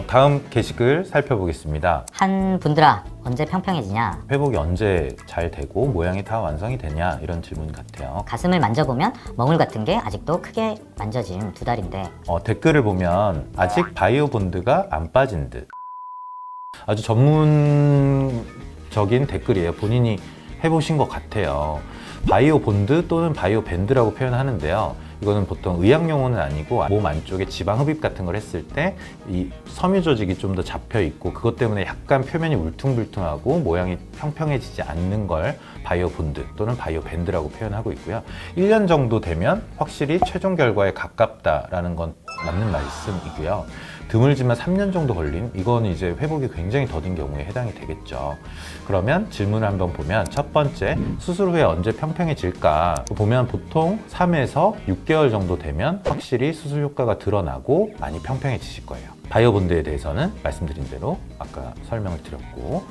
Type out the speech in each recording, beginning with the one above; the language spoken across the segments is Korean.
다음 게시글 살펴보겠습니다. 한 분들아, 언제 평평해지냐? 회복이 언제 잘 되고 모양이 다 완성이 되냐 이런 질문 같아요. 가슴을 만져보면 멍울 같은 게 아직도 크게 만져진 두 달인데 댓글을 보면 아직 바이오 본드가 안 빠진 듯. 아주 전문적인 댓글이에요. 본인이 해보신 것 같아요. 바이오 본드 또는 바이오 밴드라고 표현하는데요. 이거는 보통 의학 용어는 아니고 몸 안쪽에 지방 흡입 같은 걸 했을 때 이 섬유 조직이 좀 더 잡혀 있고 그것 때문에 약간 표면이 울퉁불퉁하고 모양이 평평해지지 않는 걸 바이오 본드 또는 바이오 밴드라고 표현하고 있고요. 1년 정도 되면 확실히 최종 결과에 가깝다라는 건 맞는 말씀이고요. 드물지만 3년 정도 걸린 이건 이제 회복이 굉장히 더딘 경우에 해당이 되겠죠. 그러면 질문을 한번 보면 첫 번째, 수술 후에 언제 평평해질까? 보면 보통 3에서 6개월 정도 되면 확실히 수술 효과가 드러나고 많이 평평해지실 거예요. 바이오 본드에 대해서는 말씀드린 대로 아까 설명을 드렸고,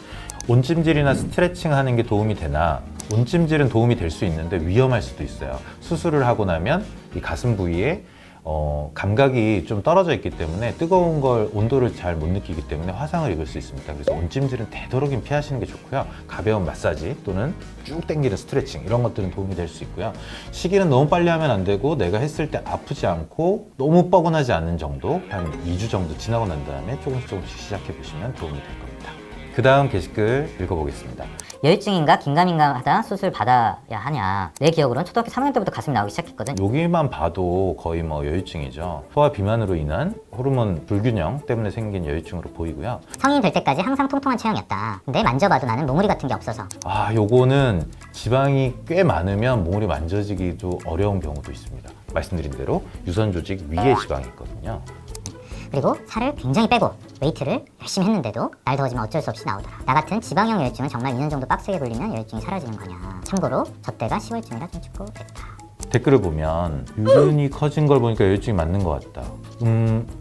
온찜질이나 스트레칭 하는 게 도움이 되나? 온찜질은 도움이 될 수 있는데 위험할 수도 있어요. 수술을 하고 나면 이 가슴 부위에 감각이 좀 떨어져 있기 때문에 뜨거운 걸 온도를 잘 못 느끼기 때문에 화상을 입을 수 있습니다. 그래서 온찜질은 되도록이면 피하시는 게 좋고요. 가벼운 마사지 또는 쭉 당기는 스트레칭 이런 것들은 도움이 될 수 있고요. 시기는 너무 빨리 하면 안 되고 내가 했을 때 아프지 않고 너무 뻐근하지 않는 정도, 한 2주 정도 지나고 난 다음에 조금씩 시작해 보시면 도움이 될 겁니다. 그 다음 게시글 읽어보겠습니다. 여유증인가 긴가민가하다 수술 받아야 하냐? 내 기억으로는 초등학교 3학년 때부터 가슴이 나오기 시작했거든. 여기만 봐도 거의 여유증이죠. 소화 비만으로 인한 호르몬 불균형 때문에 생긴 여유증으로 보이고요. 성인 될 때까지 항상 통통한 체형이었다. 근데 만져봐도 나는 몽우리 같은 게 없어서. 요거는 지방이 꽤 많으면 몽우리 만져지기도 어려운 경우도 있습니다. 말씀드린 대로 유선 조직 위에 지방이 있거든요. 그리고 살을 굉장히 빼고 웨이트를 열심히 했는데도 날 더워지면 어쩔 수 없이 나오더라. 나 같은 지방형 여유증은 정말 2년 정도 빡세게 굴리면 여유증이 사라지는 거냐. 참고로 저 때가 10월쯤이라 좀 춥고 됐다. 댓글을 보면 유륜이 커진 걸 보니까 여유증이 맞는 것 같다.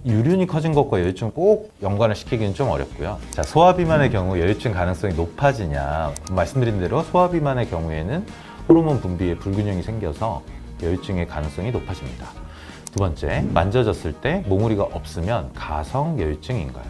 유륜이 커진 것과 여유증 꼭 연관을 시키기는 좀 어렵고요. 자, 소화비만의 경우 여유증 가능성이 높아지냐? 말씀드린 대로 소화비만의 경우에는 호르몬 분비에 불균형이 생겨서 여유증의 가능성이 높아집니다. 두 번째, 만져졌을 때 몽우리가 없으면 가성 여유증인가요?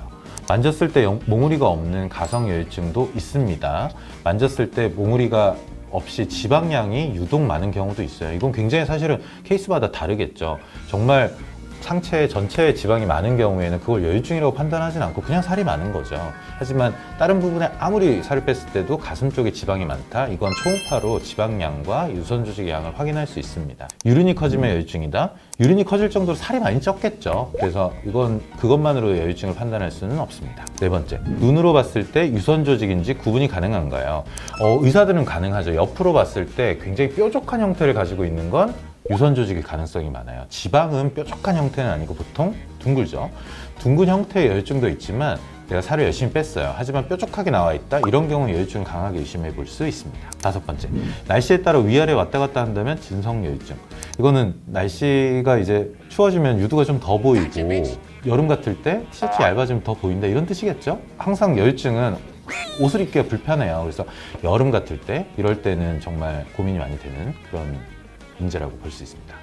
만졌을 때 몽우리가 없는 가성 여유증도 있습니다. 만졌을 때 몽우리가 없이 지방량이 유독 많은 경우도 있어요. 이건 굉장히 사실은 케이스마다 다르겠죠. 정말 상체 전체에 지방이 많은 경우에는 그걸 여유증이라고 판단하진 않고 그냥 살이 많은 거죠. 하지만 다른 부분에 아무리 살을 뺐을 때도 가슴 쪽에 지방이 많다? 이건 초음파로 지방량과 유선 조직의 양을 확인할 수 있습니다. 유륜이 커지면 여유증이다? 유륜이 커질 정도로 살이 많이 쪘겠죠. 그래서 이건 그것만으로 여유증을 판단할 수는 없습니다. 네 번째, 눈으로 봤을 때 유선 조직인지 구분이 가능한가요? 의사들은 가능하죠. 옆으로 봤을 때 굉장히 뾰족한 형태를 가지고 있는 건 유선 조직의 가능성이 많아요. 지방은 뾰족한 형태는 아니고 보통 둥글죠. 둥근 형태의 여유증도 있지만 내가 살을 열심히 뺐어요. 하지만 뾰족하게 나와 있다. 이런 경우는 여유증을 강하게 의심해 볼 수 있습니다. 다섯 번째, 날씨에 따라 위아래 왔다 갔다 한다면 진성 여유증. 이거는 날씨가 이제 추워지면 유두가 좀 더 보이고 여름 같을 때 티셔츠 얇아지면 더 보인다 이런 뜻이겠죠? 항상 여유증은 옷을 입기가 불편해요. 그래서 여름 같을 때 이럴 때는 정말 고민이 많이 되는 그런 문제라고 볼 수 있습니다.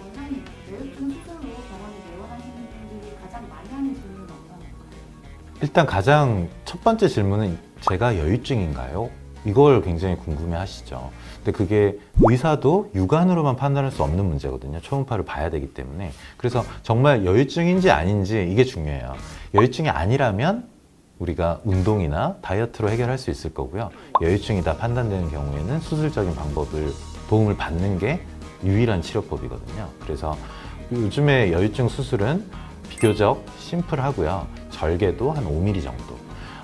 원장님, 여유증 수술로 병원에 내원하시는 분들이 가장 많이 하는 질문은 어떤 걸까요? 일단 가장 첫 번째 질문은 제가 여유증인가요? 이걸 굉장히 궁금해 하시죠. 근데 그게 의사도 육안으로만 판단할 수 없는 문제거든요. 초음파를 봐야 되기 때문에. 그래서 정말 여유증인지 아닌지 이게 중요해요. 여유증이 아니라면 우리가 운동이나 다이어트로 해결할 수 있을 거고요. 여유증이다 판단되는 경우에는 수술적인 방법을 도움을 받는 게 유일한 치료법이거든요. 그래서 요즘에 여유증 수술은 비교적 심플하고요. 절개도 한 5mm 정도.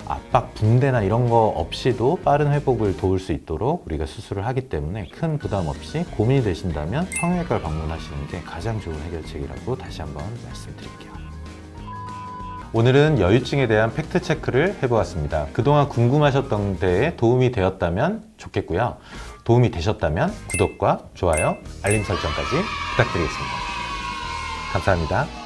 압박, 붕대나 이런 거 없이도 빠른 회복을 도울 수 있도록 우리가 수술을 하기 때문에 큰 부담 없이 고민이 되신다면 성형외과를 방문하시는 게 가장 좋은 해결책이라고 다시 한번 말씀드릴게요. 오늘은 여유증에 대한 팩트 체크를 해보았습니다. 그동안 궁금하셨던 데에 도움이 되었다면 좋겠고요. 도움이 되셨다면 구독과 좋아요, 알림 설정까지 부탁드리겠습니다. 감사합니다.